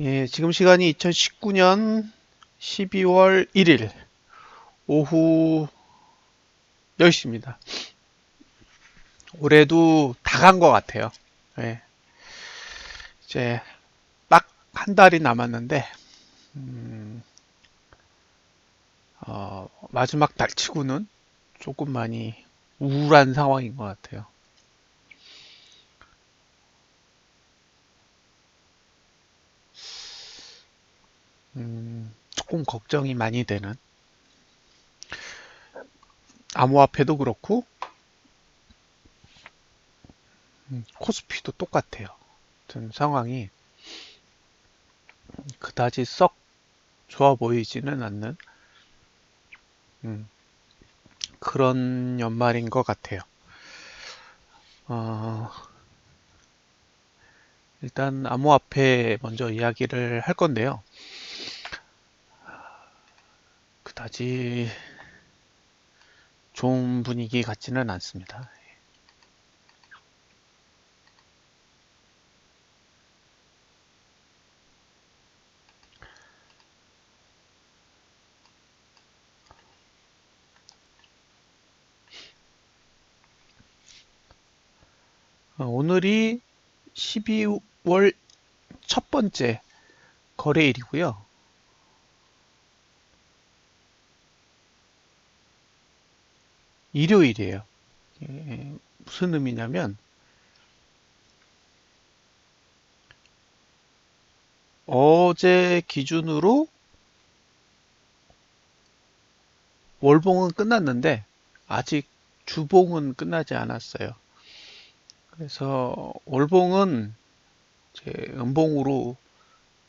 예, 지금 시간이 2019년 12월 1일 오후 10시입니다. 올해도 다 간 것 같아요. 예, 이제 딱 한 달이 남았는데, 마지막 달치고는 조금 많이 우울한 상황인 것 같아요. 조금 걱정이 많이 되는, 암호화폐도 그렇고, 코스피도 똑같아요. 좀 상황이 그다지 썩 좋아 보이지는 않는, 음, 그런 연말인 것 같아요. 어, 일단 암호화폐 먼저 이야기를 할 건데요. 그다지 좋은 분위기 같지는 않습니다. 오늘이 12월 첫 번째 거래일이고요. 일요일이에요. 예, 무슨 의미냐면 어제 기준으로 월봉은 끝났는데 아직 주봉은 끝나지 않았어요. 그래서 월봉은 이제 음봉으로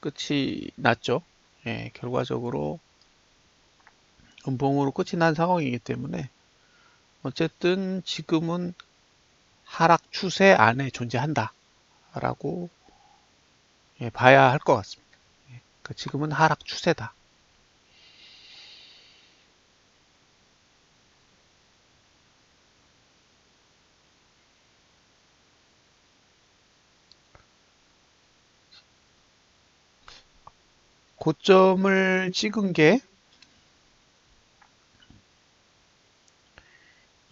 끝이 났죠. 예, 결과적으로 음봉으로 끝이 난 상황이기 때문에 어쨌든 지금은 하락 추세 안에 존재한다라고 봐야 할 것 같습니다. 그러니까 지금은 하락 추세다. 고점을 찍은 게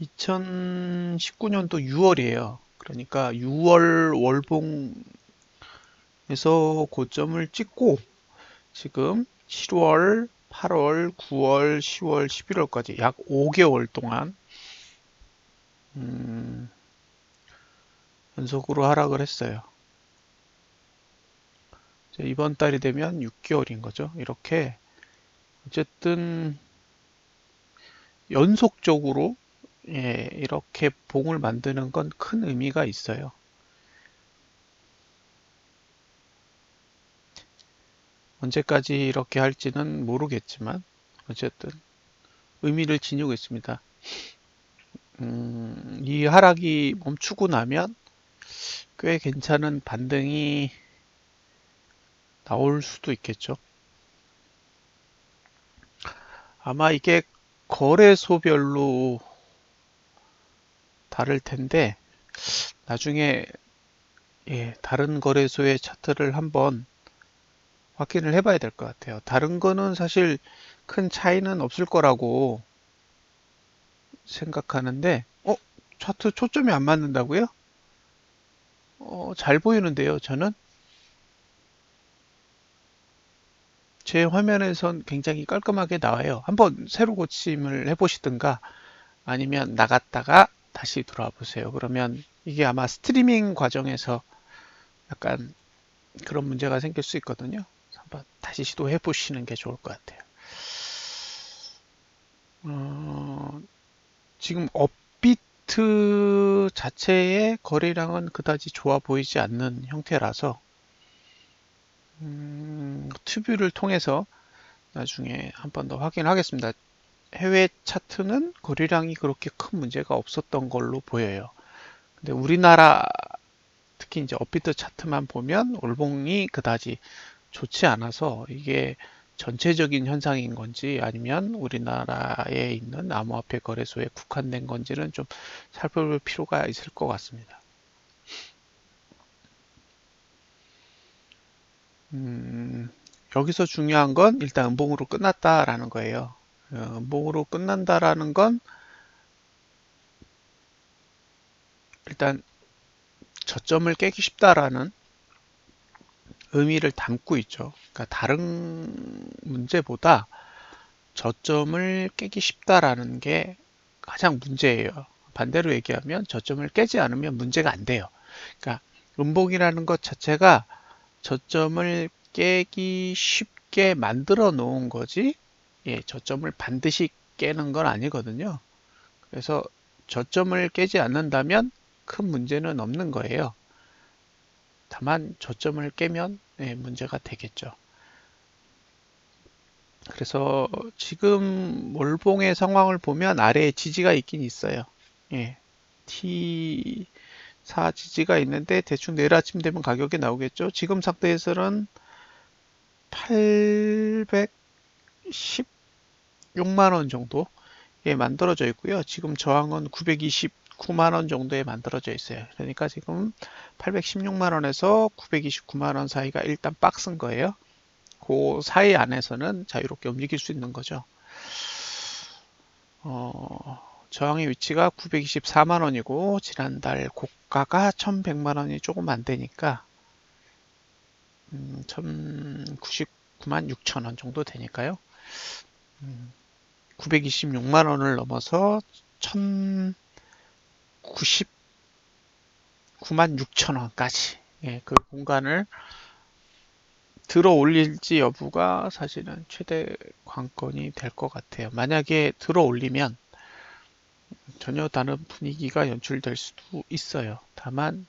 2019년도 6월이에요. 그러니까 6월 월봉에서 고점을 찍고 지금 7월, 8월, 9월, 10월, 11월까지 약 5개월 동안 음, 연속으로 하락을 했어요. 이번 달이 되면 6개월인 거죠. 이렇게 어쨌든 연속적으로 이렇게 봉을 만드는 건 큰 의미가 있어요. 언제까지 이렇게 할지는 모르겠지만 어쨌든 의미를 지니고 있습니다. 이 하락이 멈추고 나면 꽤 괜찮은 반등이 나올 수도 있겠죠. 아마 이게 거래소별로 다를 텐데 나중에 다른 거래소의 차트를 한번 확인을 해봐야 될 것 같아요. 다른 거는 사실 큰 차이는 없을 거라고 생각하는데, 차트 초점이 안 맞는다고요? 잘 보이는데요, 저는? 제 화면에선 굉장히 깔끔하게 나와요. 한번 새로 고침을 해보시든가 아니면 나갔다가 다시 들어와 보세요. 그러면 이게 아마 스트리밍 과정에서 약간 그런 문제가 생길 수 있거든요. 한번 다시 시도해 보시는 게 좋을 것 같아요. 어, 지금 업비트 자체의 거래량은 그다지 좋아 보이지 않는 형태라서 튜뷰를 통해서 나중에 한 번 더 확인하겠습니다. 해외 차트는 거래량이 그렇게 큰 문제가 없었던 걸로 보여요. 근데 우리나라 특히 이제 업비트 차트만 보면 월봉이 그다지 좋지 않아서 이게 전체적인 현상인 건지 아니면 우리나라에 있는 암호화폐 거래소에 국한된 건지는 좀 살펴볼 필요가 있을 것 같습니다. 여기서 중요한 건 일단 음봉으로 끝났다라는 거예요. 음봉으로 끝난다라는 건 일단 저점을 깨기 쉽다라는 의미를 담고 있죠. 그러니까 다른 문제보다 저점을 깨기 쉽다라는 게 가장 문제예요. 반대로 얘기하면 저점을 깨지 않으면 문제가 안 돼요. 그러니까 음봉이라는 것 자체가 저점을 깨기 쉽게 만들어 놓은 거지, 예, 저점을 반드시 깨는 건 아니거든요. 그래서 저점을 깨지 않는다면 큰 문제는 없는 거예요. 다만 저점을 깨면, 예, 문제가 되겠죠. 그래서 지금 월봉의 상황을 보면 아래에 지지가 있긴 있어요. 예, T4 지지가 있는데 대충 내일 아침 되면 가격이 나오겠죠. 지금 상태에서는 816만 원 정도에 만들어져 있고요. 지금 저항은 929만 원 정도에 만들어져 있어요. 그러니까 지금 816만 원에서 929만 원 사이가 일단 박스인 거예요. 그 사이 안에서는 자유롭게 움직일 수 있는 거죠. 저항의 위치가 924만 원이고 지난달 고가가 1100만 원이 조금 안 되니까 1099만 6천 원 정도 되니까요. 926만 원을 넘어서 1099만 6천 원까지, 예, 그 공간을 들어 올릴지 여부가 사실은 최대 관건이 될 것 같아요. 만약에 들어 올리면 전혀 다른 분위기가 연출될 수도 있어요. 다만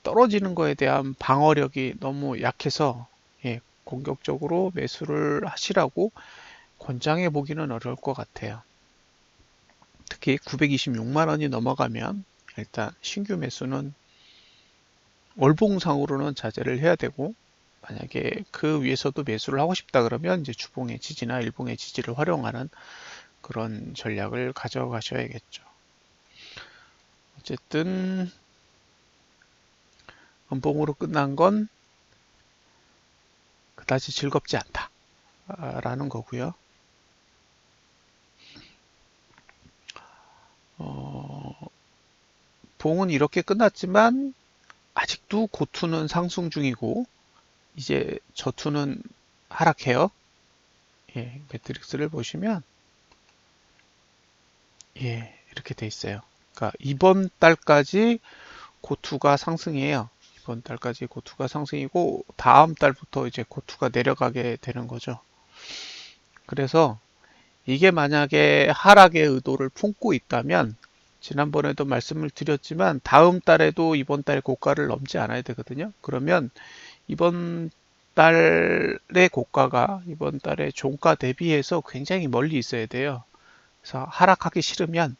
떨어지는 거에 대한 방어력이 너무 약해서, 예, 공격적으로 매수를 하시라고 권장해 보기는 어려울 것 같아요. 특히 926만 원이 넘어가면 일단 신규 매수는 월봉상으로는 자제를 해야 되고, 만약에 그 위에서도 매수를 하고 싶다 그러면 이제 주봉의 지지나 일봉의 지지를 활용하는 그런 전략을 가져가셔야겠죠. 어쨌든 음봉으로 끝난 건 그다지 즐겁지 않다라는 거고요. 봉은 이렇게 끝났지만 아직도 고투는 상승 중이고 이제 저투는 하락해요. 예, 매트릭스를 보시면, 예, 이렇게 돼 있어요. 그러니까 이번 달까지 고투가 상승이에요. 이번 달까지 고투가 상승이고 다음 달부터 이제 고투가 내려가게 되는 거죠. 그래서 이게 만약에 하락의 의도를 품고 있다면 지난번에도 말씀을 드렸지만 다음 달에도 이번 달 고가를 넘지 않아야 되거든요. 그러면 이번 달의 고가가 이번 달의 종가 대비해서 굉장히 멀리 있어야 돼요. 그래서 하락하기 싫으면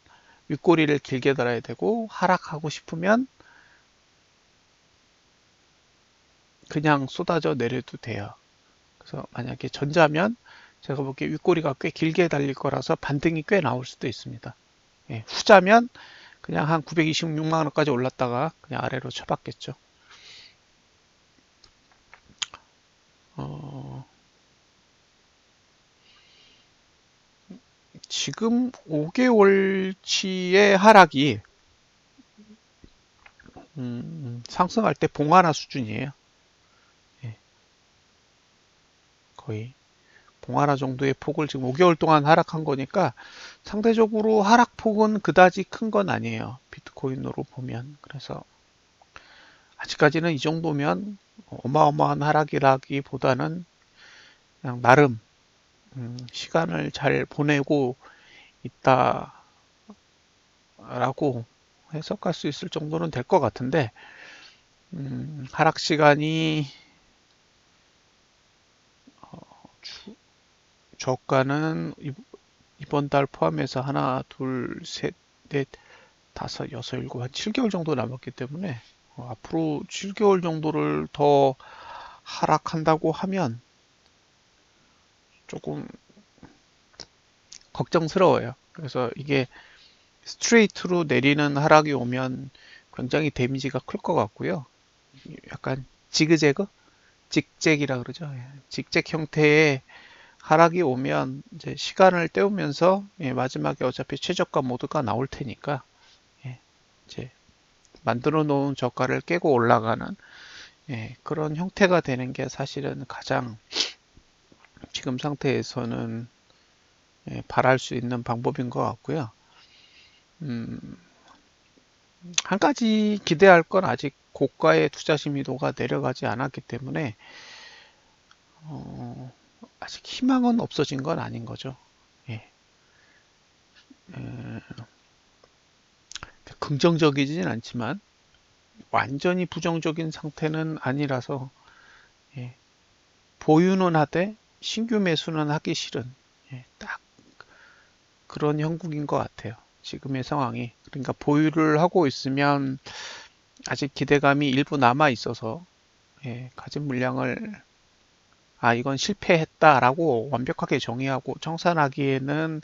윗꼬리를 길게 달아야 되고 하락하고 싶으면 그냥 쏟아져 내려도 돼요. 그래서 만약에 전자면 제가 보기에 윗꼬리가 꽤 길게 달릴 거라서 반등이 꽤 나올 수도 있습니다. 예, 후자면 그냥 한 926만 원까지 올랐다가 그냥 아래로 쳐봤겠죠. 어, 지금 5개월치의 하락이 상승할 때 봉하나 수준이에요. 예, 거의 봉하나 정도의 폭을 지금 5개월 동안 하락한 거니까 상대적으로 하락폭은 그다지 큰 건 아니에요. 비트코인으로 보면. 그래서 아직까지는 이 정도면 어마어마한 하락이라기보다는 그냥 나름 시간을 잘 보내고 있다라고 해석할 수 있을 정도는 될 것 같은데, 하락 시간이 저가는 이번 달 포함해서 하나, 둘, 셋, 넷, 다섯, 여섯, 일곱, 한 7개월 정도 남았기 때문에 앞으로 7개월 정도를 더 하락한다고 하면 조금 걱정스러워요. 그래서 이게 스트레이트로 내리는 하락이 오면 굉장히 데미지가 클 것 같고요. 약간 지그재그? 직잭이라 그러죠. 예, 직잭 형태의 하락이 오면 이제 시간을 때우면서 예, 마지막에 어차피 최저가 모드가 나올 테니까 예, 이제 만들어 놓은 저가를 깨고 올라가는 예, 그런 형태가 되는 게 사실은 가장 지금 상태에서는 예, 바랄 수 있는 방법인 것 같고요. 음, 한 가지 기대할 건 아직 고가의 투자 심리도가 내려가지 않았기 때문에 어, 아직 희망은 없어진 건 아닌 거죠. 예, 긍정적이진 않지만 완전히 부정적인 상태는 아니라서 예, 보유는 하되 신규 매수는 하기 싫은 예, 딱 그런 형국인 것 같아요. 지금의 상황이. 그러니까 보유를 하고 있으면 아직 기대감이 일부 남아 있어서 예, 가진 물량을 이건 실패했다라고 완벽하게 정의하고 청산하기에는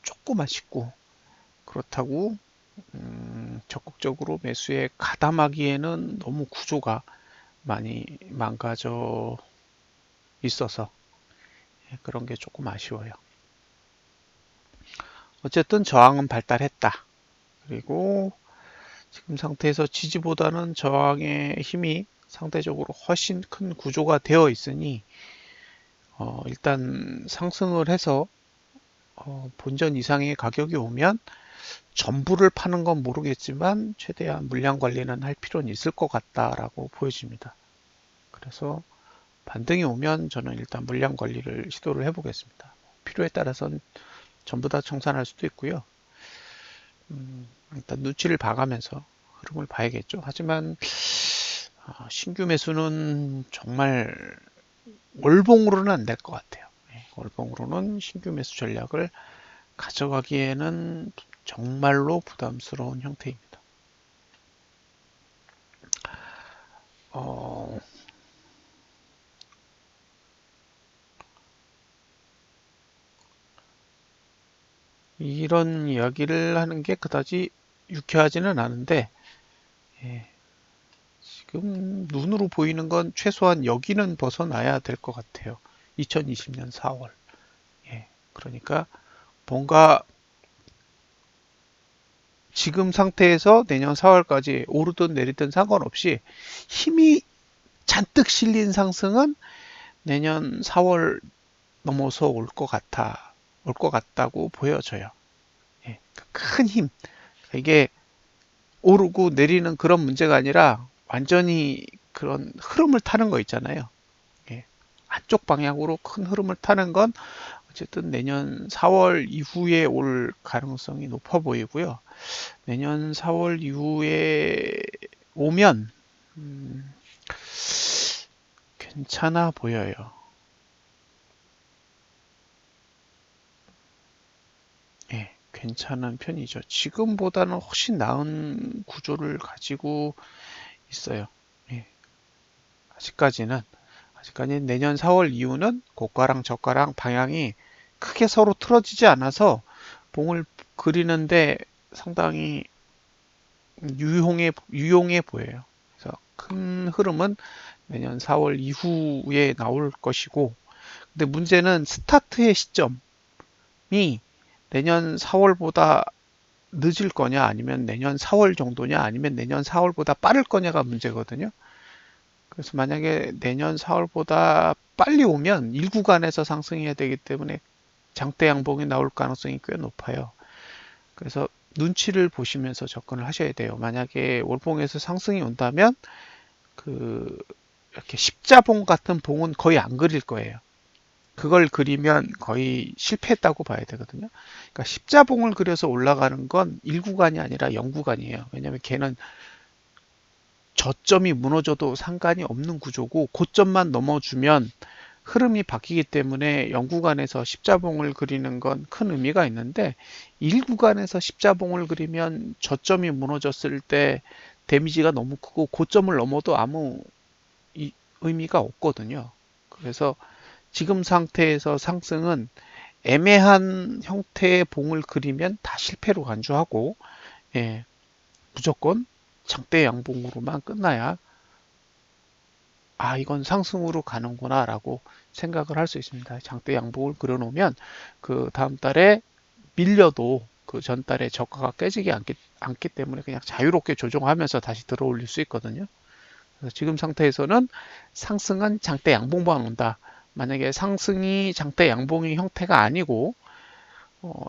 조금 아쉽고 그렇다고 적극적으로 매수에 가담하기에는 너무 구조가 많이 망가져 있어서 예, 그런 게 조금 아쉬워요. 어쨌든 저항은 발달했다. 그리고 지금 상태에서 지지보다는 저항의 힘이 상대적으로 훨씬 큰 구조가 되어 있으니 일단 상승을 해서 본전 이상의 가격이 오면 전부를 파는 건 모르겠지만 최대한 물량 관리는 할 필요는 있을 것 같다라고 보여집니다. 그래서 반등이 오면 저는 일단 물량 관리를 시도를 해보겠습니다. 필요에 따라서는 전부 다 청산할 수도 있고요. 일단 눈치를 봐가면서 흐름을 봐야겠죠. 하지만 신규 매수는 정말 월봉으로는 안 될 것 같아요. 월봉으로는 신규 매수 전략을 가져가기에는 정말로 부담스러운 형태입니다. 어, 이런 이야기를 하는 게 그다지 유쾌하지는 않은데 예, 지금 눈으로 보이는 건 최소한 여기는 벗어나야 될 것 같아요. 2020년 4월. 예, 그러니까 뭔가 지금 상태에서 내년 4월까지 오르든 내리든 상관없이 힘이 잔뜩 실린 상승은 내년 4월 넘어서 올 것 같다고 보여져요. 예, 큰 힘. 이게 오르고 내리는 그런 문제가 아니라 완전히 그런 흐름을 타는 거 있잖아요. 예, 한쪽 방향으로 큰 흐름을 타는 건 어쨌든 내년 4월 이후에 올 가능성이 높아 보이고요. 내년 4월 이후에 오면 음, 괜찮아 보여요. 예, 괜찮은 편이죠. 지금보다는 훨씬 나은 구조를 가지고 있어요. 예, 아직까지는 아직까지 내년 4월 이후는 고가랑 저가랑 방향이 크게 서로 틀어지지 않아서 봉을 그리는데 상당히 유용해 보여요. 그래서 큰 흐름은 내년 4월 이후에 나올 것이고, 근데 문제는 스타트의 시점이 내년 4월보다 늦을 거냐, 아니면 내년 4월 정도냐, 아니면 내년 4월보다 빠를 거냐가 문제거든요. 그래서 만약에 내년 4월보다 빨리 오면 일구간에서 상승해야 되기 때문에 장대 양봉이 나올 가능성이 꽤 높아요. 그래서 눈치를 보시면서 접근을 하셔야 돼요. 만약에 월봉에서 상승이 온다면 그 이렇게 십자봉 같은 봉은 거의 안 그릴 거예요. 그걸 그리면 거의 실패했다고 봐야 되거든요. 그러니까 십자봉을 그려서 올라가는 건 1구간이 아니라 0구간이에요. 왜냐하면 걔는 저점이 무너져도 상관이 없는 구조고 고점만 넘어주면 흐름이 바뀌기 때문에 0구간에서 십자봉을 그리는 건 큰 의미가 있는데 1구간에서 십자봉을 그리면 저점이 무너졌을 때 데미지가 너무 크고 고점을 넘어도 아무 의미가 없거든요. 그래서 지금 상태에서 상승은 애매한 형태의 봉을 그리면 다 실패로 간주하고 예, 무조건 장대 양봉으로만 끝나야 이건 상승으로 가는구나 라고 생각을 할 수 있습니다. 장대 양봉을 그려놓으면 그 다음 달에 밀려도 그 전달에 저가가 깨지지 않기 때문에 그냥 자유롭게 조정하면서 다시 들어 올릴 수 있거든요. 그래서 지금 상태에서는 상승은 장대 양봉만 온다. 만약에 상승이 장대 양봉의 형태가 아니고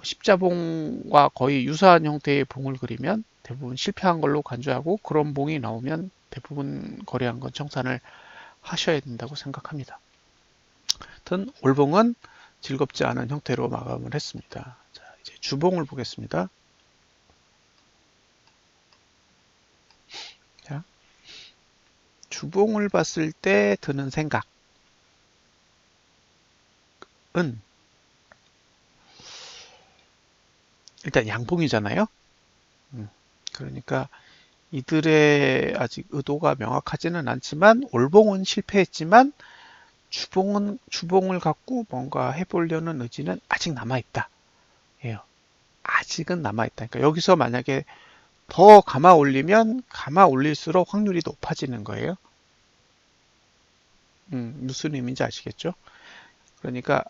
십자봉과 거의 유사한 형태의 봉을 그리면 대부분 실패한 걸로 간주하고, 그런 봉이 나오면 대부분 거래한 건 청산을 하셔야 된다고 생각합니다. 하여튼 올봉은 즐겁지 않은 형태로 마감을 했습니다. 자, 이제 주봉을 보겠습니다. 자, 주봉을 봤을 때 드는 생각은, 일단 양봉이잖아요. 그러니까 이들의 아직 의도가 명확하지는 않지만, 올봉은 실패했지만 주봉을 갖고 뭔가 해보려는 의지는 아직 남아있다. 예요. 아직은 남아있다. 그러니까 여기서 만약에 더 감아 올리면 감아 올릴수록 확률이 높아지는 거예요. 무슨 의미인지 아시겠죠? 그러니까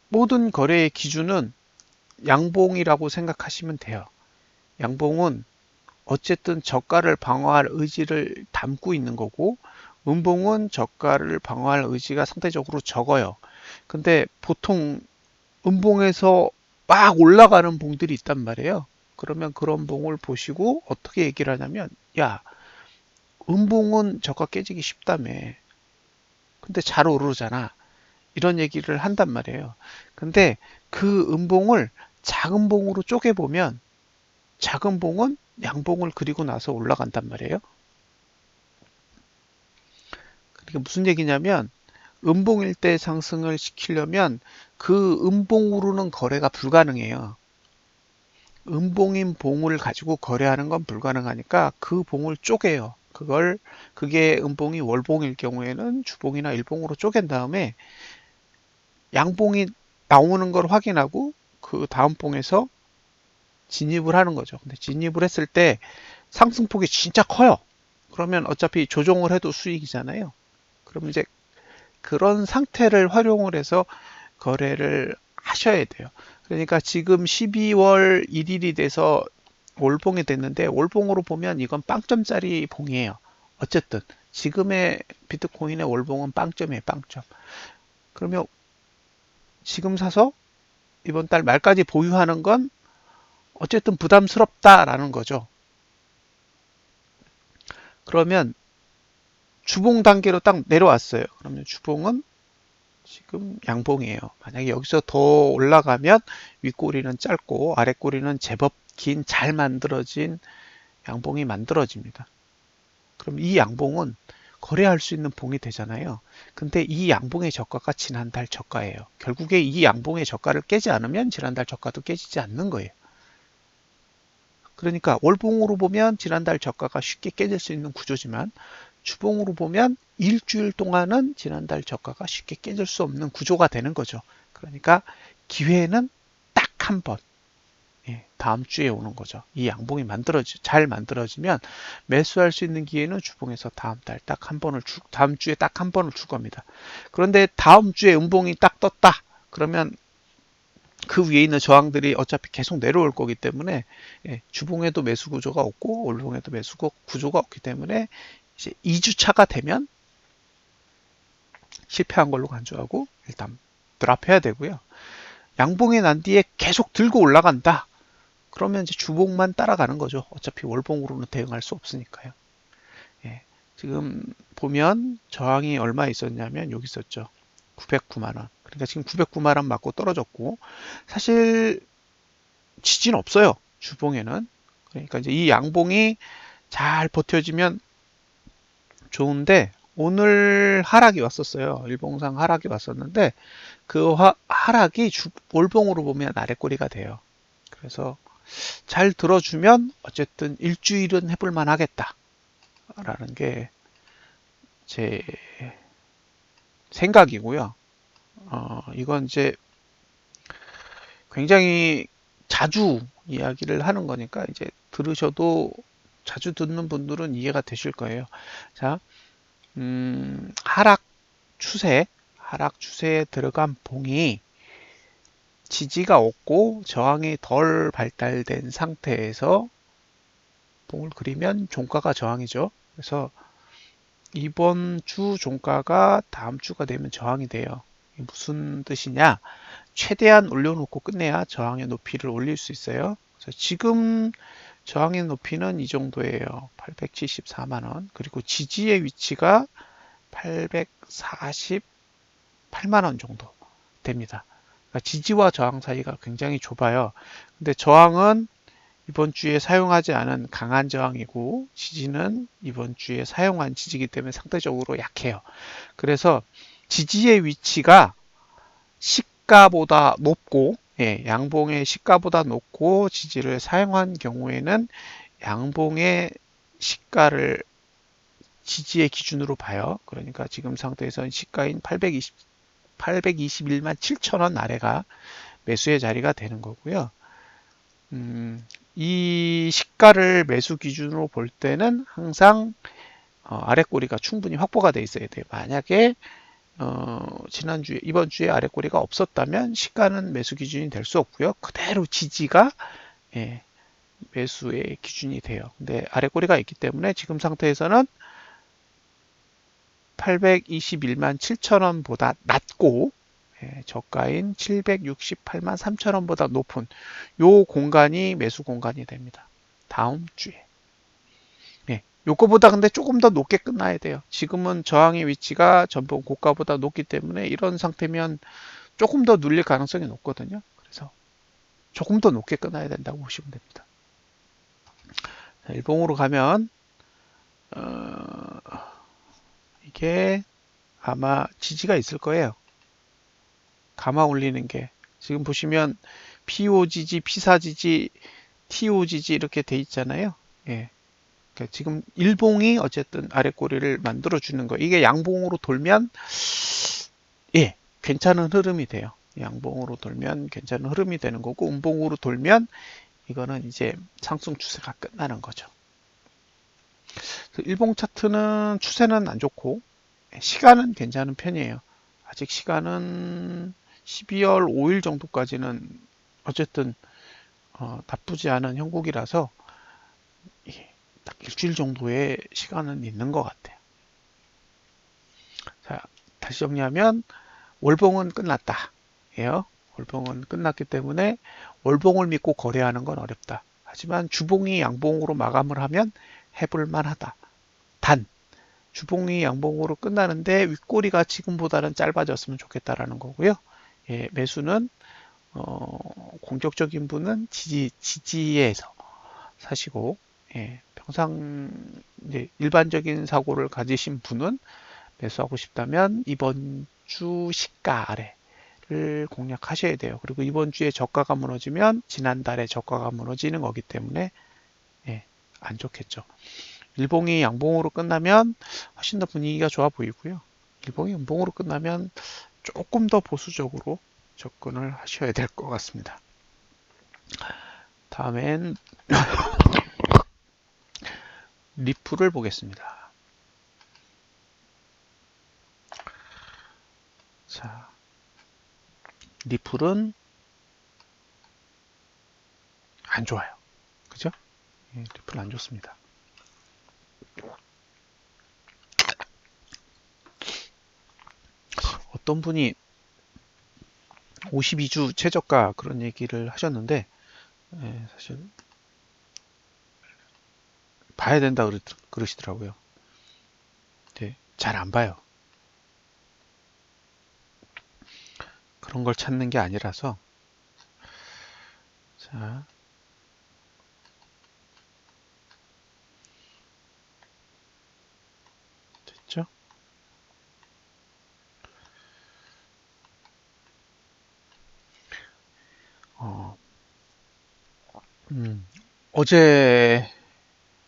모든 거래의 기준은 양봉이라고 생각하시면 돼요. 양봉은 어쨌든 저가를 방어할 의지를 담고 있는 거고, 음봉은 저가를 방어할 의지가 상대적으로 적어요. 근데 보통 음봉에서 막 올라가는 봉들이 있단 말이에요. 그러면 그런 봉을 보시고 어떻게 얘기를 하냐면, 야, 음봉은 저가 깨지기 쉽다며. 근데 잘 오르잖아. 이런 얘기를 한단 말이에요. 근데 그 음봉을 작은 봉으로 쪼개보면 작은 봉은 양봉을 그리고 나서 올라간단 말이에요. 그러니까 무슨 얘기냐면, 음봉일 때 상승을 시키려면 그 음봉으로는 거래가 불가능해요. 음봉인 봉을 가지고 거래하는 건 불가능하니까 그 봉을 쪼개요. 그게 음봉이 월봉일 경우에는 주봉이나 일봉으로 쪼갠 다음에 양봉이 나오는 걸 확인하고 그 다음 봉에서 진입을 하는 거죠. 근데 진입을 했을 때 상승폭이 진짜 커요. 그러면 어차피 조정을 해도 수익이잖아요. 그럼 이제 그런 상태를 활용을 해서 거래를 하셔야 돼요. 그러니까 지금 12월 1일이 돼서 월봉이 됐는데, 월봉으로 보면 이건 빵점짜리 봉이에요. 어쨌든 지금의 비트코인의 월봉은 빵점이에요. 빵점. 그러면 지금 사서 이번 달 말까지 보유하는 건 어쨌든 부담스럽다라는 거죠. 그러면 주봉 단계로 딱 내려왔어요. 그러면 주봉은 지금 양봉이에요. 만약에 여기서 더 올라가면 윗꼬리는 짧고 아랫꼬리는 제법 긴, 잘 만들어진 양봉이 만들어집니다. 그럼 이 양봉은 거래할 수 있는 봉이 되잖아요. 근데 이 양봉의 저가가 지난달 저가예요. 결국에 이 양봉의 저가를 깨지 않으면 지난달 저가도 깨지지 않는 거예요. 그러니까 월봉으로 보면 지난달 저가가 쉽게 깨질 수 있는 구조지만, 주봉으로 보면 일주일 동안은 지난달 저가가 쉽게 깨질 수 없는 구조가 되는 거죠. 그러니까 기회는 딱 한 번, 다음 주에 오는 거죠. 이 양봉이 잘 만들어지면 매수할 수 있는 기회는 주봉에서 다음 주에 딱 한 번을 줄 겁니다. 그런데 다음 주에 음봉이 딱 떴다. 그러면 그 위에 있는 저항들이 어차피 계속 내려올 거기 때문에, 주봉에도 매수 구조가 없고 월봉에도 매수 구조가 없기 때문에 이제 2주차가 되면 실패한 걸로 간주하고 일단 드랍해야 되고요. 양봉이 난 뒤에 계속 들고 올라간다. 그러면 이제 주봉만 따라가는 거죠. 어차피 월봉으로는 대응할 수 없으니까요. 예, 지금 보면 저항이 얼마 있었냐면 여기 있었죠. 909만 원. 그러니까 지금 909만 원 맞고 떨어졌고, 사실 지진 없어요. 주봉에는. 그러니까 이제 이 양봉이 잘 버텨지면 좋은데, 오늘 하락이 왔었어요. 일봉상 하락이 왔었는데 그 하락이 월봉으로 보면 아랫꼬리가 돼요. 그래서 잘 들어주면 어쨌든 일주일은 해볼 만하겠다 라는 게 제 생각이고요. 이건 이제 굉장히 자주 이야기를 하는 거니까 이제 들으셔도, 자주 듣는 분들은 이해가 되실 거예요. 자, 하락 추세에 들어간 봉이 지지가 없고 저항이 덜 발달된 상태에서 봉을 그리면 종가가 저항이죠. 그래서 이번 주 종가가 다음 주가 되면 저항이 돼요. 이게 무슨 뜻이냐? 최대한 올려놓고 끝내야 저항의 높이를 올릴 수 있어요. 그래서 지금 저항의 높이는 이 정도예요. 874만 원. 그리고 지지의 위치가 848만 원 정도 됩니다. 그러니까 지지와 저항 사이가 굉장히 좁아요. 근데 저항은 이번 주에 사용하지 않은 강한 저항이고 지지는 이번 주에 사용한 지지이기 때문에 상대적으로 약해요. 그래서 지지의 위치가 시가보다 높고 양봉의 시가보다 높고 지지를 사용한 경우에는 양봉의 시가를 지지의 기준으로 봐요. 그러니까 지금 상태에서는 시가인 821만 7천 원 아래가 매수의 자리가 되는 거고요. 이 시가를 매수 기준으로 볼 때는 항상 아랫꼬리가 충분히 확보가 돼 있어야 돼요. 만약에 지난주에 이번 주에 아랫꼬리가 없었다면 시가는 매수 기준이 될 수 없고요. 그대로 지지가 매수의 기준이 돼요. 근데 아랫꼬리가 있기 때문에 지금 상태에서는 821만 7천 원보다 낮고 저가인 768만 3천 원보다 높은 요 공간이 매수 공간이 됩니다. 다음 주에. 요거보다 근데 조금 더 높게 끝나야 돼요. 지금은 저항의 위치가 전번 고가보다 높기 때문에 이런 상태면 조금 더 눌릴 가능성이 높거든요. 그래서 조금 더 높게 끝나야 된다고 보시면 됩니다. 자, 일봉으로 가면 이게 아마 지지가 있을 거예요. 감아 올리는 게 지금 보시면 PO지지, P4지지, TO지지 이렇게 돼 있잖아요. 그러니까 지금 일봉이 어쨌든 아랫꼬리를 만들어 주는 거. 이게 양봉으로 돌면 괜찮은 흐름이 돼요. 양봉으로 돌면 괜찮은 흐름이 되는 거고 음봉으로 돌면 이거는 이제 상승 추세가 끝나는 거죠. 일봉 차트는 추세는 안 좋고 시간은 괜찮은 편이에요. 아직 시간은 12월 5일 정도까지는 어쨌든 나쁘지 않은 형국이라서 딱 일주일 정도의 시간은 있는 것 같아요. 자, 다시 정리하면 월봉은 끝났다. 예요. 월봉은 끝났기 때문에 월봉을 믿고 거래하는 건 어렵다. 하지만 주봉이 양봉으로 마감을 하면 해볼 만하다. 단 주봉이 양봉으로 끝나는데 윗꼬리가 지금보다는 짧아졌으면 좋겠다라는 거고요. 매수는 공격적인 분은 지지에서 사시고 평상 이제 일반적인 사고를 가지신 분은 매수하고 싶다면 이번 주 시가 아래를 공략하셔야 돼요. 그리고 이번 주에 저가가 무너지면 지난달에 저가가 무너지는 거기 때문에 안 좋겠죠. 일봉이 양봉으로 끝나면 훨씬 더 분위기가 좋아 보이고요. 일봉이 음봉으로 끝나면 조금 더 보수적으로 접근을 하셔야 될 것 같습니다. 다음엔 리플을 보겠습니다. 자, 리플은 안 좋아요. 그죠? 리플 안 좋습니다. 어떤 분이 52주 최저가 그런 얘기를 하셨는데 사실 봐야 된다 그러시더라고요. 잘 안 봐요. 그런 걸 찾는 게 아니라서. 자, 됐죠?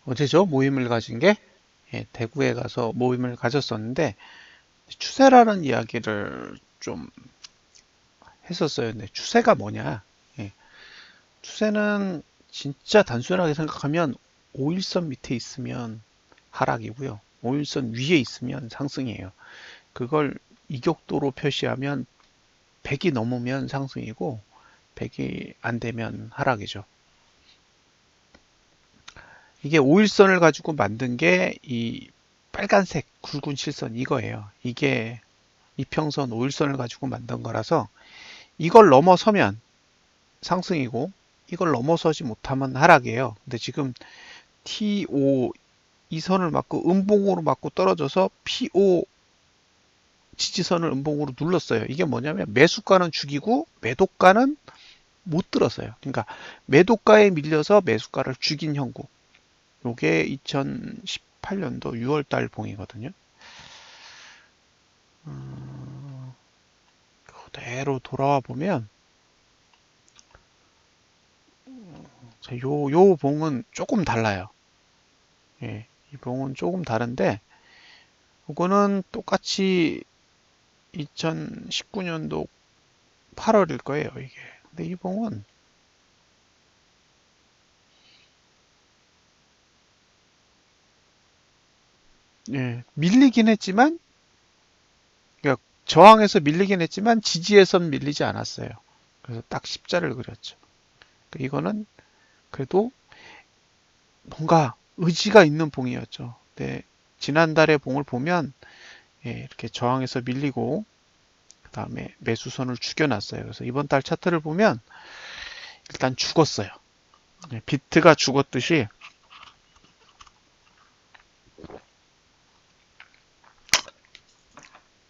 어제죠? 모임을 가진 게 대구에 가서 모임을 가졌었는데 추세라는 이야기를 좀 했었어요. 근데 추세가 뭐냐? 추세는 진짜 단순하게 생각하면 5일선 밑에 있으면 하락이고요. 5일선 위에 있으면 상승이에요. 그걸 이격도로 표시하면 100이 넘으면 상승이고 100이 안 되면 하락이죠. 이게 5일선을 가지고 만든 게 이 빨간색 굵은 실선 이거예요. 이게 이평선 5일선을 가지고 만든 거라서 이걸 넘어서면 상승이고 이걸 넘어서지 못하면 하락이에요. 근데 지금 T5 이 선을 맞고 음봉으로 맞고 떨어져서 P5 지지선을 음봉으로 눌렀어요. 이게 뭐냐면 매수가는 죽이고 매도가는 못 들었어요. 그러니까 매도가에 밀려서 매수가를 죽인 형국. 요게 2018년도 6월달 봉이거든요. 그대로 돌아와 보면 요 봉은 조금 달라요. 예, 이 봉은 조금 다른데 이거는 똑같이 2019년도 8월일 거예요, 이게. 근데 이 봉은 예, 밀리긴 했지만 그러니까 저항에서 밀리긴 했지만 지지에선 밀리지 않았어요. 그래서 딱 십자를 그렸죠. 그러니까 이거는 그래도 뭔가 의지가 있는 봉이었죠. 근데 지난달의 봉을 보면 예, 이렇게 저항에서 밀리고 그 다음에 매수선을 죽여놨어요. 그래서 이번 달 차트를 보면 일단 죽었어요. 예, 비트가 죽었듯이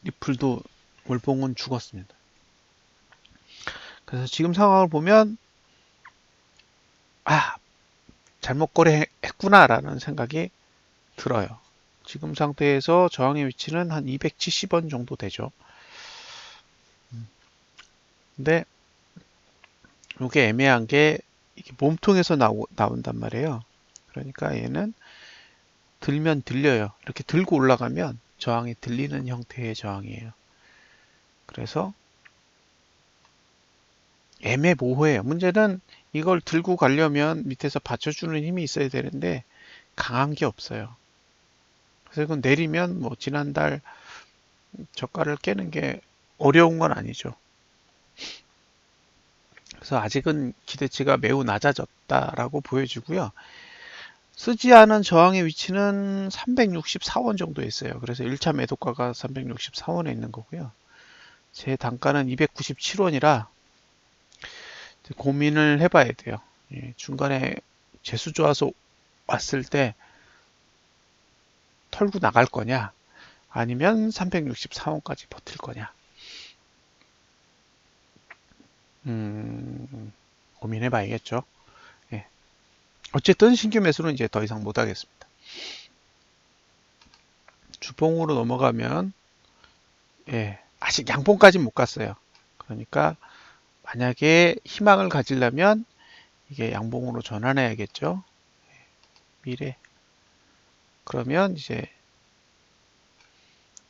리플도 월봉은 죽었습니다. 그래서 지금 상황을 보면 아 잘못 거래했구나라는 생각이 들어요. 지금 상태에서 저항의 위치는 한 270원 정도 되죠. 근데 이게 애매한 게 이게 몸통에서 나온단 말이에요. 그러니까 얘는 들면 들려요. 이렇게 들고 올라가면 저항이 들리는 형태의 저항이에요. 그래서 애매모호해요. 문제는 이걸 들고 가려면 밑에서 받쳐주는 힘이 있어야 되는데 강한 게 없어요. 그래서 이건 내리면 뭐 지난달 저가를 깨는 게 어려운 건 아니죠. 그래서 아직은 기대치가 매우 낮아졌다라고 보여지고요. 쓰지 않은 저항의 위치는 364원 정도 있어요. 그래서 1차 매도가가 364원에 있는 거고요. 제 단가는 297원이라 고민을 해봐야 돼요. 예, 중간에 재수 좋아서 왔을 때 털고 나갈 거냐, 아니면 364원까지 버틸 거냐. 고민해봐야겠죠. 예. 어쨌든 신규 매수는 이제 더 이상 못하겠습니다. 주봉으로 넘어가면 예, 아직 양봉까지는 못 갔어요. 그러니까 만약에 희망을 가지려면 이게 양봉으로 전환해야겠죠. 미래. 그러면 이제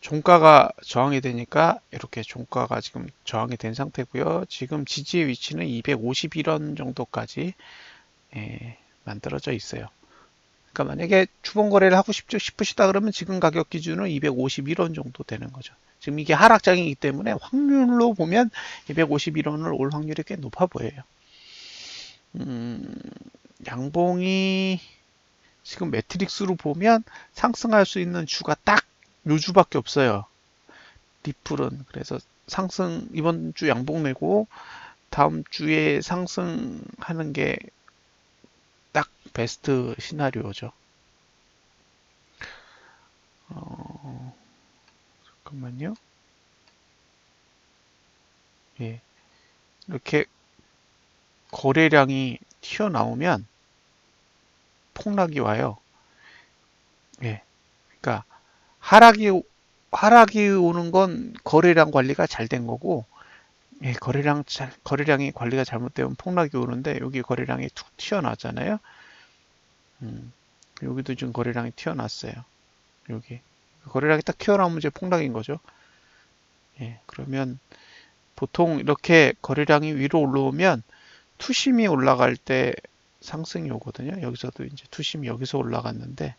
종가가 저항이 되니까 이렇게 종가가 지금 저항이 된 상태고요. 지금 지지의 위치는 251원 정도까지 만들어져 있어요. 그러니까 만약에 주봉 거래를 하고 싶으시다 그러면 지금 가격 기준은 251원 정도 되는 거죠. 지금 이게 하락장이기 때문에 확률로 보면 251원을 올 확률이 꽤 높아 보여요. 양봉이 지금 매트릭스로 보면 상승할 수 있는 주가 딱 요 주밖에 없어요. 리플은. 그래서 상승 이번 주 양봉 내고 다음 주에 상승하는 게 딱 베스트 시나리오죠. 잠깐만요. 예. 이렇게 거래량이 튀어나오면 폭락이 와요. 예. 그러니까 하락이 오는 건 거래량 관리가 잘 된 거고, 예, 거래량이 관리가 잘못되면 폭락이 오는데, 여기 거래량이 툭 튀어나왔잖아요. 여기도 지금 거래량이 튀어나왔어요. 여기. 거래량이 딱 튀어나오면 이제 폭락인 거죠. 예, 그러면 보통 이렇게 거래량이 위로 올라오면 투심이 올라갈 때 상승이 오거든요. 여기서도 이제 투심이 여기서 올라갔는데,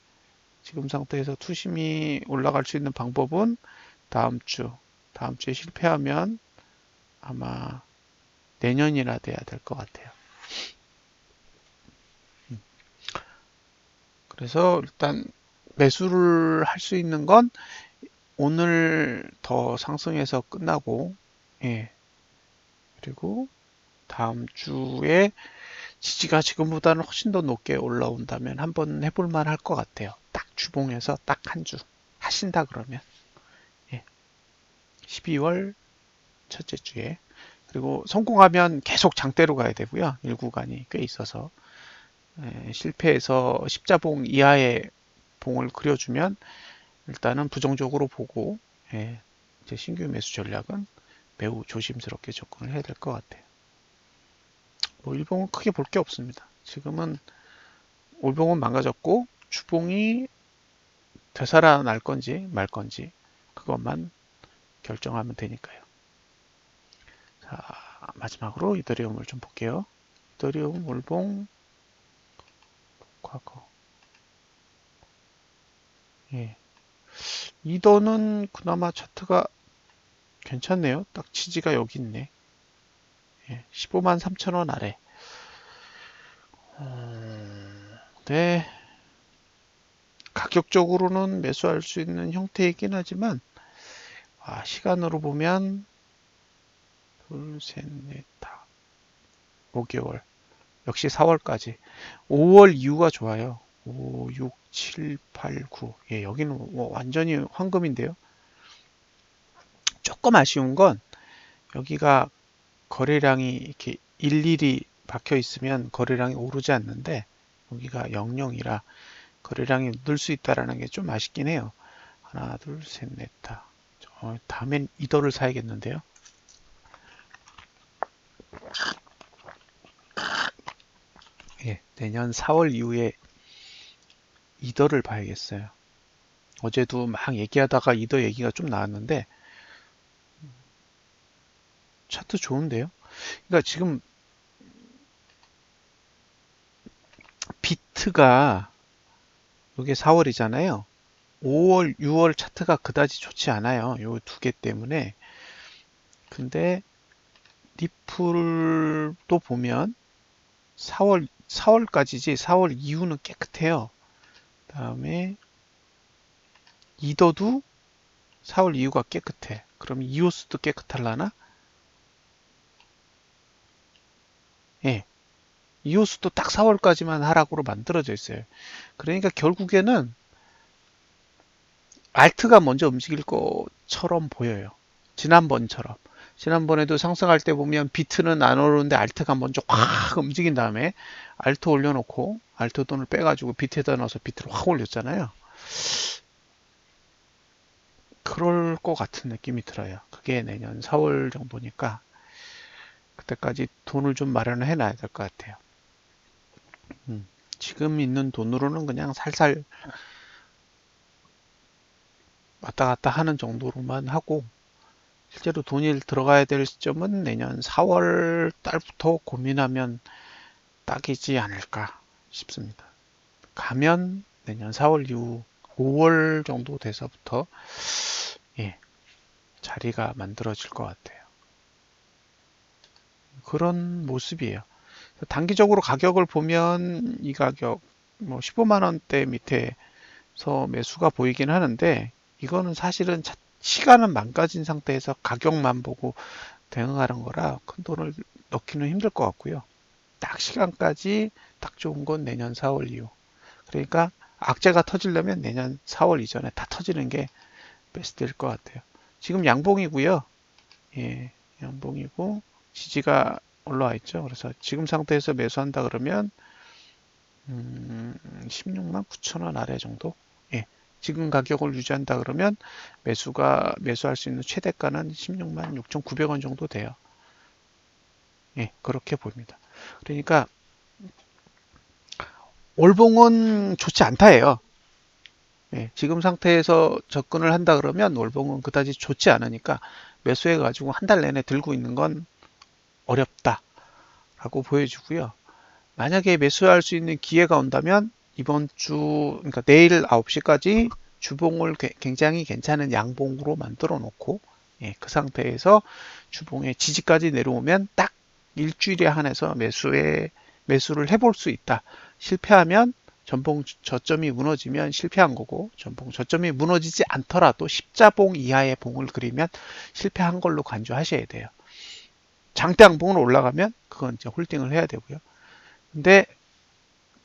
지금 상태에서 투심이 올라갈 수 있는 방법은 다음 주에 실패하면 아마 내년이나 돼야 될 것 같아요. 그래서 일단 매수를 할 수 있는 건 오늘 더 상승해서 끝나고, 예, 그리고 다음 주에 지지가 지금보다는 훨씬 더 높게 올라온다면 한번 해볼 만할 것 같아요. 딱 주봉에서 딱 한 주 하신다 그러면, 예, 12월 첫째 주에. 그리고 성공하면 계속 장대로 가야 되고요. 일구간이 꽤 있어서, 실패해서 십자봉 이하의 봉을 그려주면 일단은 부정적으로 보고, 예, 이제 신규 매수 전략은 매우 조심스럽게 접근을 해야 될 것 같아요. 뭐 일봉은 크게 볼 게 없습니다. 지금은 올봉은 망가졌고 주봉이 되살아날 건지 말 건지 그것만 결정하면 되니까요. 자, 마지막으로 이더리움을 좀 볼게요. 이더리움 올봉 과거. 예. 이더는 그나마 차트가 괜찮네요. 딱 지지가 여기 있네. 예, 15만 3천 원 아래. 네, 가격적으로는 매수할 수 있는 형태이긴 하지만 시간으로 보면 둘, 셋, 넷, 다 5개월. 역시 4월까지. 5월 이후가 좋아요. 5, 6, 7, 8, 9. 예, 여기는 뭐 완전히 황금인데요. 조금 아쉬운 건 여기가 거래량이 이렇게 일일이 박혀 있으면 거래량이 오르지 않는데 여기가 00이라 거래량이 늘 수 있다라는 게 좀 아쉽긴 해요. 하나, 둘, 셋, 넷, 다. 다음엔 이더를 사야겠는데요. 예, 내년 4월 이후에 이더를 봐야겠어요. 어제도 막 얘기하다가 이더 얘기가 좀 나왔는데 차트 좋은데요. 그러니까 지금 비트가 이게 4월이잖아요. 5월, 6월 차트가 그다지 좋지 않아요. 요 두 개 때문에. 근데 리플도 보면 4월까지지 4월 이후는 깨끗해요. 다음에 이더도 4월 이후가 깨끗해. 그럼 이오스도 깨끗할라나? 예. 이오스도 딱 4월까지만 하락으로 만들어져 있어요. 그러니까 결국에는 알트가 먼저 움직일 것처럼 보여요. 지난번처럼. 지난번에도 상승할 때 보면 비트는 안 오르는데 알트가 먼저 확 움직인 다음에 알트 올려놓고 알트 돈을 빼가지고 비트에다 넣어서 비트를 확 올렸잖아요. 그럴 것 같은 느낌이 들어요. 그게 내년 4월 정도니까 그때까지 돈을 좀 마련을 해놔야 될 것 같아요. 지금 있는 돈으로는 그냥 살살 왔다 갔다 하는 정도로만 하고 실제로 돈이 들어가야 될 시점은 내년 4월 달부터 고민하면 딱이지 않을까 싶습니다. 가면 내년 4월 이후 5월 정도 돼서부터 예, 자리가 만들어질 것 같아요. 그런 모습이에요. 단기적으로 가격을 보면 이 가격 뭐 15만 원대 밑에서 매수가 보이긴 하는데 이거는 사실은 시간은 망가진 상태에서 가격만 보고 대응하는 거라 큰 돈을 넣기는 힘들 것 같고요. 딱 시간까지 딱 좋은 건 내년 4월 이후. 그러니까 악재가 터지려면 내년 4월 이전에 다 터지는 게 베스트일 것 같아요. 지금 양봉이고요. 예, 양봉이고 지지가 올라와 있죠. 그래서 지금 상태에서 매수한다 그러면 16만 9천 원 아래 정도. 예, 지금 가격을 유지한다 그러면 매수할 수 있는 최대가는 16만 6,900원 정도 돼요. 예, 그렇게 보입니다. 그러니까 올봉은 좋지 않다예요. 예, 지금 상태에서 접근을 한다 그러면 올봉은 그다지 좋지 않으니까 매수해 가지고 한 달 내내 들고 있는 건 어렵다라고 보여지고요. 만약에 매수할 수 있는 기회가 온다면 이번 주 그러니까 내일 9시까지 주봉을 굉장히 괜찮은 양봉으로 만들어 놓고 그 상태에서 주봉의 지지까지 내려오면 딱 일주일에 한해서 매수를 해볼 수 있다. 실패하면 전봉 저점이 무너지면 실패한 거고, 전봉 저점이 무너지지 않더라도 십자봉 이하의 봉을 그리면 실패한 걸로 간주하셔야 돼요. 장대 양봉으로 올라가면 그건 이제 홀딩을 해야 되고요. 근데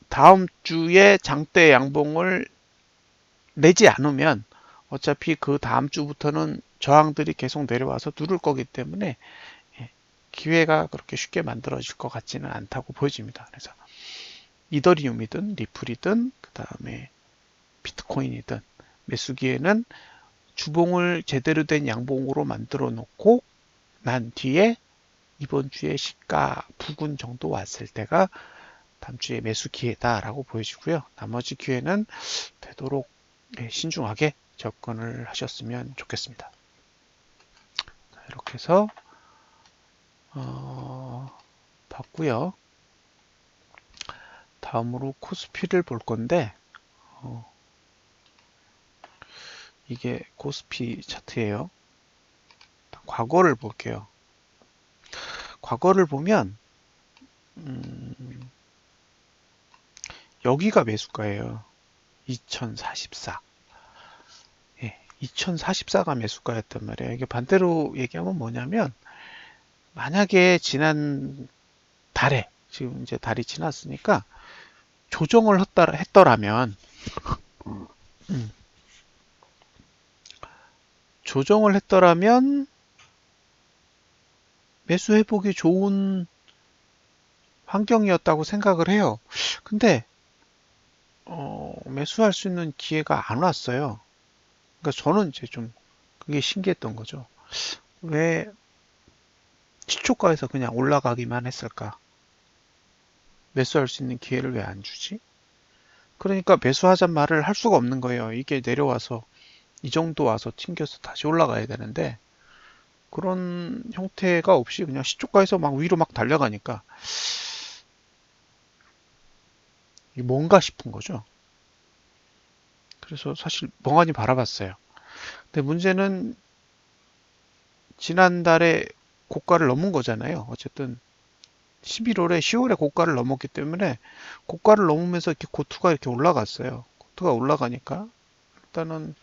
다음 주에 장대 양봉을 내지 않으면 어차피 그 다음 주부터는 저항들이 계속 내려와서 누를 거기 때문에 기회가 그렇게 쉽게 만들어질 것 같지는 않다고 보여집니다. 그래서 이더리움이든 리플이든 그 다음에 비트코인이든 매수기에는 주봉을 제대로 된 양봉으로 만들어 놓고 난 뒤에 이번 주에 시가 부근 정도 왔을 때가 다음 주에 매수 기회다라고 보여지고요. 나머지 기회는 되도록 신중하게 접근을 하셨으면 좋겠습니다. 이렇게 해서 봤고요. 다음으로 코스피를 볼 건데 이게 코스피 차트예요. 과거를 볼게요. 과거를 보면 여기가 매수가예요. 2044. 예, 2044가 매수가였단 말이에요. 이게 반대로 얘기하면 뭐냐면 만약에 지난 달에 지금 이제 달이 지났으니까 조정을 했더라면 조정을 했더라면 매수해보기 좋은 환경이었다고 생각을 해요. 근데 매수할 수 있는 기회가 안 왔어요. 그러니까 저는 이제 좀 그게 신기했던 거죠. 왜 시초가에서 그냥 올라가기만 했을까? 매수할 수 있는 기회를 왜 안 주지? 그러니까 매수하잔 말을 할 수가 없는 거예요. 이게 내려와서 이 정도 와서 튕겨서 다시 올라가야 되는데 그런 형태가 없이 그냥 시초가에서 막 위로 막 달려가니까 이게 뭔가 싶은 거죠. 그래서 사실 멍하니 바라봤어요. 근데 문제는 지난달에 고가를 넘은 거잖아요. 어쨌든 11월에 10월에 고가를 넘었기 때문에 고가를 넘으면서 이렇게 고투가 이렇게 올라갔어요. 고투가 올라가니까 일단은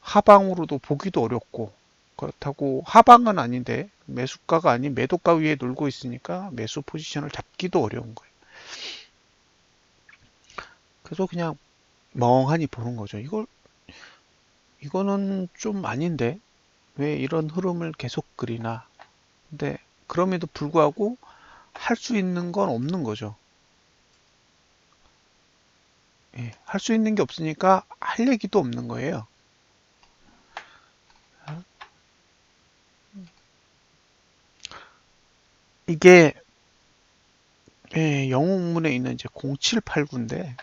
하방으로도 보기도 어렵고 그렇다고 하방은 아닌데 매수가가 아닌 매도가 위에 놀고 있으니까 매수 포지션을 잡기도 어려운 거예요. 그래서 그냥 멍하니 보는 거죠. 이거는 좀 아닌데 왜 이런 흐름을 계속 그리나. 근데 그럼에도 불구하고 할 수 있는 건 없는 거죠. 예, 할 수 있는 게 없으니까 할 얘기도 없는 거예요. 이게 영웅문에 있는 이제 0789인데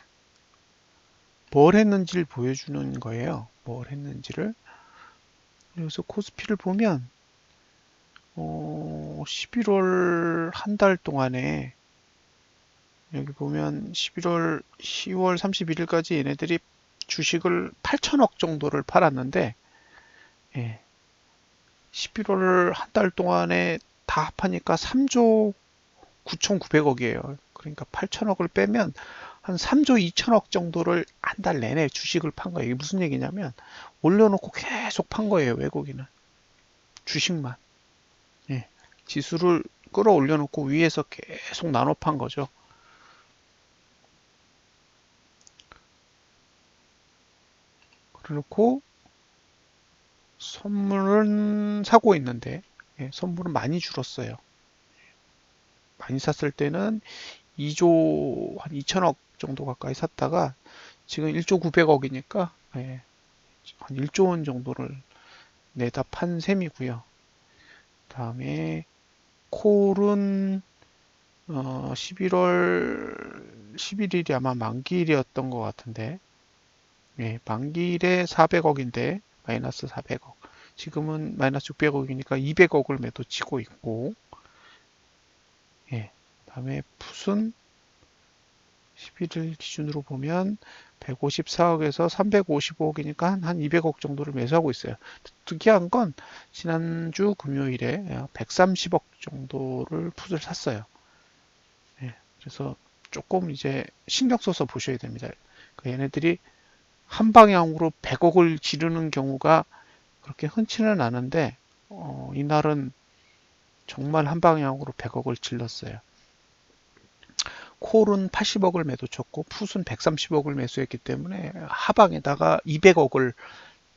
뭘 했는지를 보여주는 거예요. 뭘 했는지를. 그래서 코스피를 보면 11월 한 달 동안에 여기 보면 11월 10월 31일까지 얘네들이 주식을 8천억 정도를 팔았는데 11월 한 달 동안에 다 합하니까 3조 9,900억이에요. 그러니까 8천억을 빼면 한 3조 2천억 정도를 한 달 내내 주식을 판 거예요. 이게 무슨 얘기냐면 올려놓고 계속 판 거예요. 외국인은. 주식만. 예. 지수를 끌어올려 놓고 위에서 계속 나눠 판 거죠. 그래놓고 선물은 사고 있는데 선물은 많이 줄었어요. 많이 샀을 때는 2조 한 2천억 정도 가까이 샀다가 지금 1조 900억이니까 한 1조 원 정도를 내다 판 셈이고요. 다음에 콜은 11월 11일이 아마 만기일이었던 것 같은데 만기일에 400억인데 마이너스 400억. 지금은 마이너스 600억이니까 200억을 매도 치고 있고 다음에 풋은 11일 기준으로 보면 154억에서 355억이니까 한 200억 정도를 매수하고 있어요. 특이한 건 지난주 금요일에 130억 정도를 풋을 샀어요. 예, 그래서 조금 이제 신경 써서 보셔야 됩니다. 얘네들이 한 방향으로 100억을 지르는 경우가 그렇게 흔치는 않은데 이날은 정말 한 방향으로 100억을 질렀어요. 콜은 80억을 매도 쳤고 풋은 130억을 매수했기 때문에 하방에다가 200억을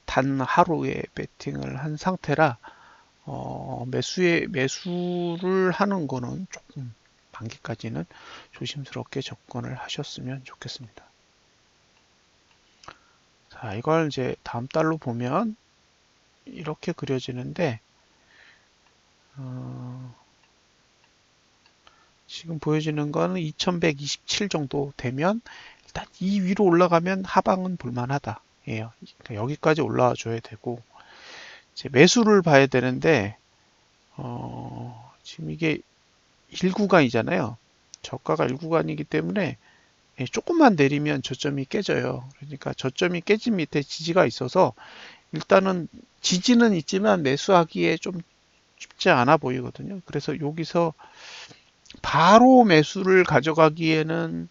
단 하루에 베팅을 한 상태라 매수를 하는 거는 조금 만기까지는 조심스럽게 접근을 하셨으면 좋겠습니다. 자, 이걸 이제 다음 달로 보면 이렇게 그려지는데 지금 보여지는 거는 2127 정도 되면 일단 이 위로 올라가면 하방은 볼만하다. 예요. 그러니까 여기까지 올라와 줘야 되고 이제 매수를 봐야 되는데 지금 이게 1구간이잖아요. 저가가 1구간이기 때문에 조금만 내리면 저점이 깨져요. 그러니까 저점이 깨진 밑에 지지가 있어서 일단은 지지는 있지만 매수하기에 좀 쉽지 않아 보이거든요. 그래서 여기서 바로 매수를 가져가기에는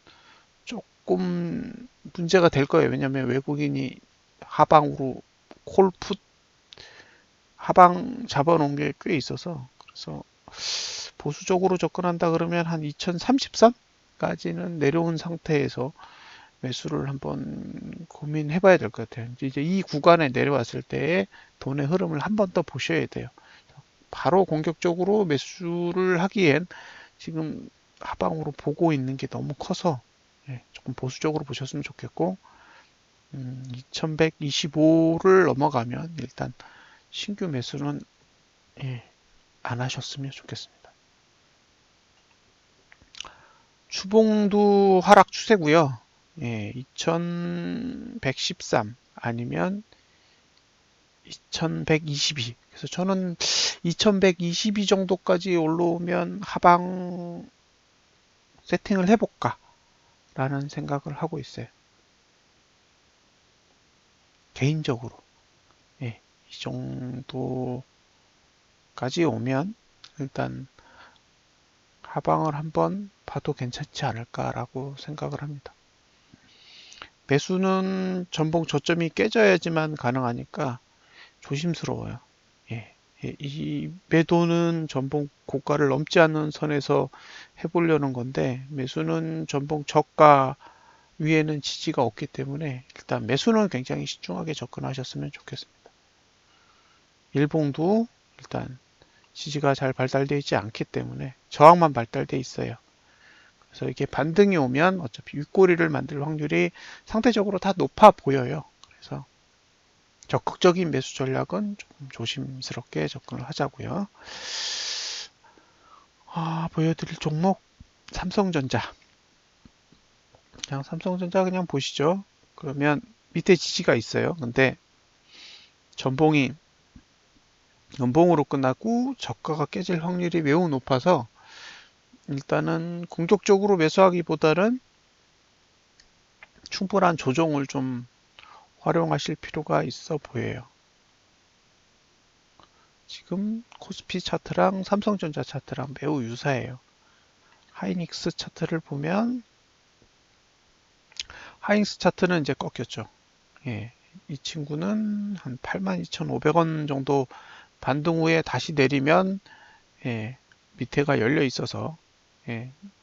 조금 문제가 될 거예요. 왜냐하면 외국인이 하방으로 콜풋 하방 잡아놓은 게 꽤 있어서 그래서 보수적으로 접근한다 그러면 한 2033까지는 내려온 상태에서 매수를 한번 고민해 봐야 될 것 같아요. 이제 이 구간에 내려왔을 때의 돈의 흐름을 한 번 더 보셔야 돼요. 바로 공격적으로 매수를 하기엔 지금 하방으로 보고 있는 게 너무 커서 조금 보수적으로 보셨으면 좋겠고 2125를 넘어가면 일단 신규 매수는 안 하셨으면 좋겠습니다. 추봉도 하락 추세고요. 2113 아니면 2122. 그래서 저는 2122 정도까지 올라오면 하방 세팅을 해볼까 라는 생각을 하고 있어요. 개인적으로. 이 정도까지 오면 일단 하방을 한번 봐도 괜찮지 않을까라고 생각을 합니다. 매수는 전봉 저점이 깨져야지만 가능하니까 조심스러워요. 이 매도는 전봉 고가를 넘지 않는 선에서 해보려는 건데 매수는 전봉 저가 위에는 지지가 없기 때문에 일단 매수는 굉장히 신중하게 접근하셨으면 좋겠습니다. 일봉도 일단 지지가 잘 발달되어 있지 않기 때문에 저항만 발달되어 있어요. 그래서 이게 반등이 오면 어차피 윗꼬리를 만들 확률이 상대적으로 다 높아 보여요. 그래서 적극적인 매수 전략은 조금 조심스럽게 접근을 하자고요. 보여드릴 종목 삼성전자. 그냥 삼성전자 그냥 보시죠. 그러면 밑에 지지가 있어요. 근데 전봉이 연봉으로 끝났고 저가가 깨질 확률이 매우 높아서 일단은 공격적으로 매수하기보다는 충분한 조정을 좀 활용하실 필요가 있어 보여요. 지금 코스피 차트랑 삼성전자 차트랑 매우 유사해요. 하이닉스 차트를 보면 하이닉스 차트는 이제 꺾였죠. 이 친구는 한 82,500원 정도 반등 후에 다시 내리면 밑에가 열려 있어서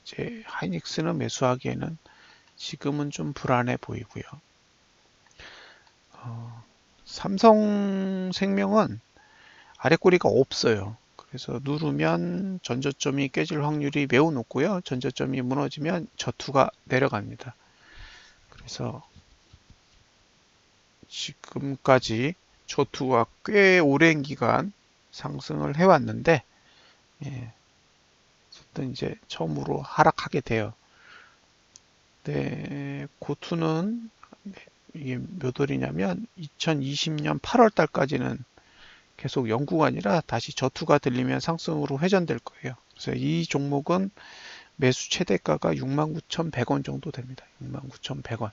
이제 하이닉스는 매수하기에는 지금은 좀 불안해 보이고요. 삼성생명은 아래 꼬리가 없어요. 그래서 누르면 전저점이 깨질 확률이 매우 높고요. 전저점이 무너지면 저투가 내려갑니다. 그래서 지금까지 저투가 꽤 오랜 기간 상승을 해왔는데 어쨌든 이제 처음으로 하락하게 돼요. 네, 고투는 이게 몇 월이냐면 2020년 8월 달까지는 계속 영구가 아니라 다시 저투가 들리면 상승으로 회전될 거예요. 그래서 이 종목은 매수 최대가가 69,100원 정도 됩니다. 69,100원.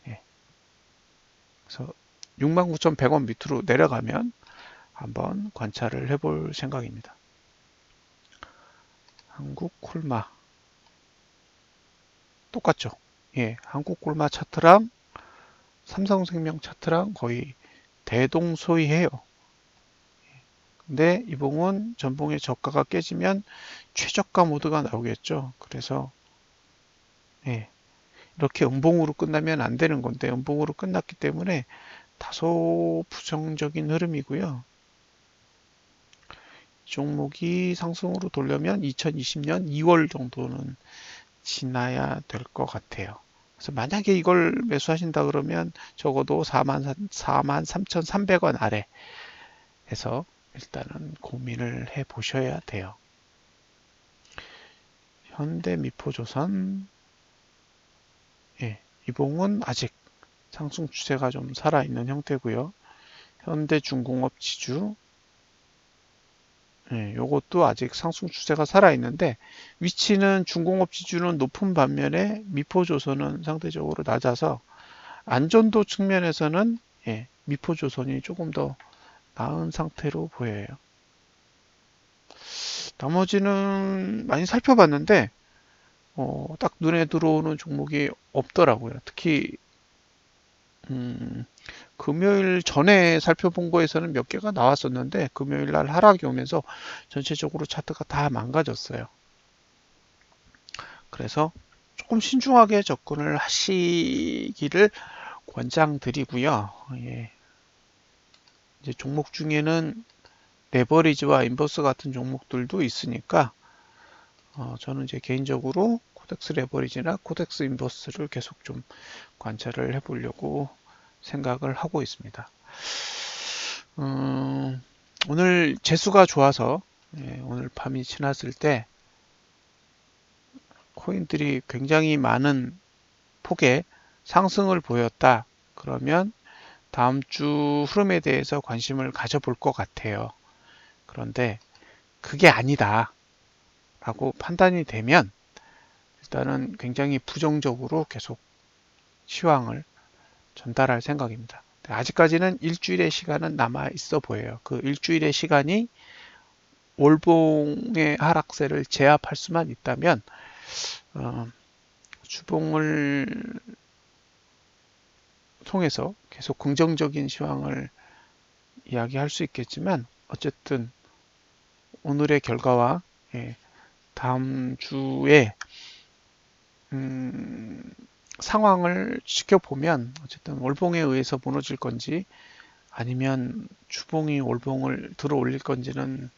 예. 그래서 69,100원 밑으로 내려가면 한번 관찰을 해볼 생각입니다. 한국콜마 똑같죠? 예, 한국콜마 차트랑 삼성생명 차트랑 거의 대동소이해요. 근데 이봉은 전봉의 저가가 깨지면 최저가 모드가 나오겠죠. 그래서 예, 이렇게 음봉으로 끝나면 안 되는 건데 음봉으로 끝났기 때문에 다소 부정적인 흐름이고요. 종목이 상승으로 돌려면 2020년 2월 정도는 지나야 될 것 같아요. 그래서 만약에 이걸 매수하신다 그러면 적어도 43,300원 아래 해서 일단은 고민을 해 보셔야 돼요. 현대미포조선, 예, 이봉은 아직 상승 추세가 좀 살아있는 형태고요. 현대중공업 지주, 예, 요것도 아직 상승 추세가 살아있는데 위치는 중공업 지주는 높은 반면에 미포조선은 상대적으로 낮아서 안전도 측면에서는 예, 미포조선이 조금 더 나은 상태로 보여요. 나머지는 많이 살펴봤는데 딱 눈에 들어오는 종목이 없더라고요. 특히 금요일 전에 살펴본 거에서는 몇 개가 나왔었는데 금요일 날 하락이 오면서 전체적으로 차트가 다 망가졌어요. 그래서 조금 신중하게 접근을 하시기를 권장드리고요. 예. 이제 종목 중에는 레버리지와 인버스 같은 종목들도 있으니까 저는 이제 개인적으로 코덱스 레버리지나 코덱스 인버스를 계속 좀 관찰을 해보려고 생각을 하고 있습니다. 오늘 재수가 좋아서 예, 오늘 밤이 지났을 때 코인들이 굉장히 많은 폭의 상승을 보였다. 그러면 다음 주 흐름에 대해서 관심을 가져볼 것 같아요. 그런데 그게 아니다 라고 판단이 되면 일단은 굉장히 부정적으로 계속 시황을 전달할 생각입니다. 아직까지는 일주일의 시간은 남아 있어 보여요. 그 일주일의 시간이 월봉의 하락세를 제압할 수만 있다면 주봉을 통해서 계속 긍정적인 시황을 이야기할 수 있겠지만 어쨌든 오늘의 결과와 다음 주에 상황을 지켜보면 어쨌든 월봉에 의해서 무너질 건지 아니면 주봉이 월봉을 들어 올릴 건지는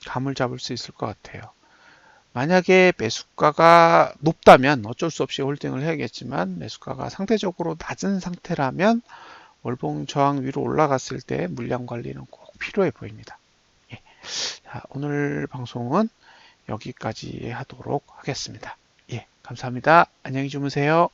감을 잡을 수 있을 것 같아요. 만약에 매수가가 높다면 어쩔 수 없이 홀딩을 해야겠지만 매수가가 상대적으로 낮은 상태라면 월봉 저항 위로 올라갔을 때 물량 관리는 꼭 필요해 보입니다. 예. 자, 오늘 방송은 여기까지 하도록 하겠습니다. 예, 감사합니다. 안녕히 주무세요.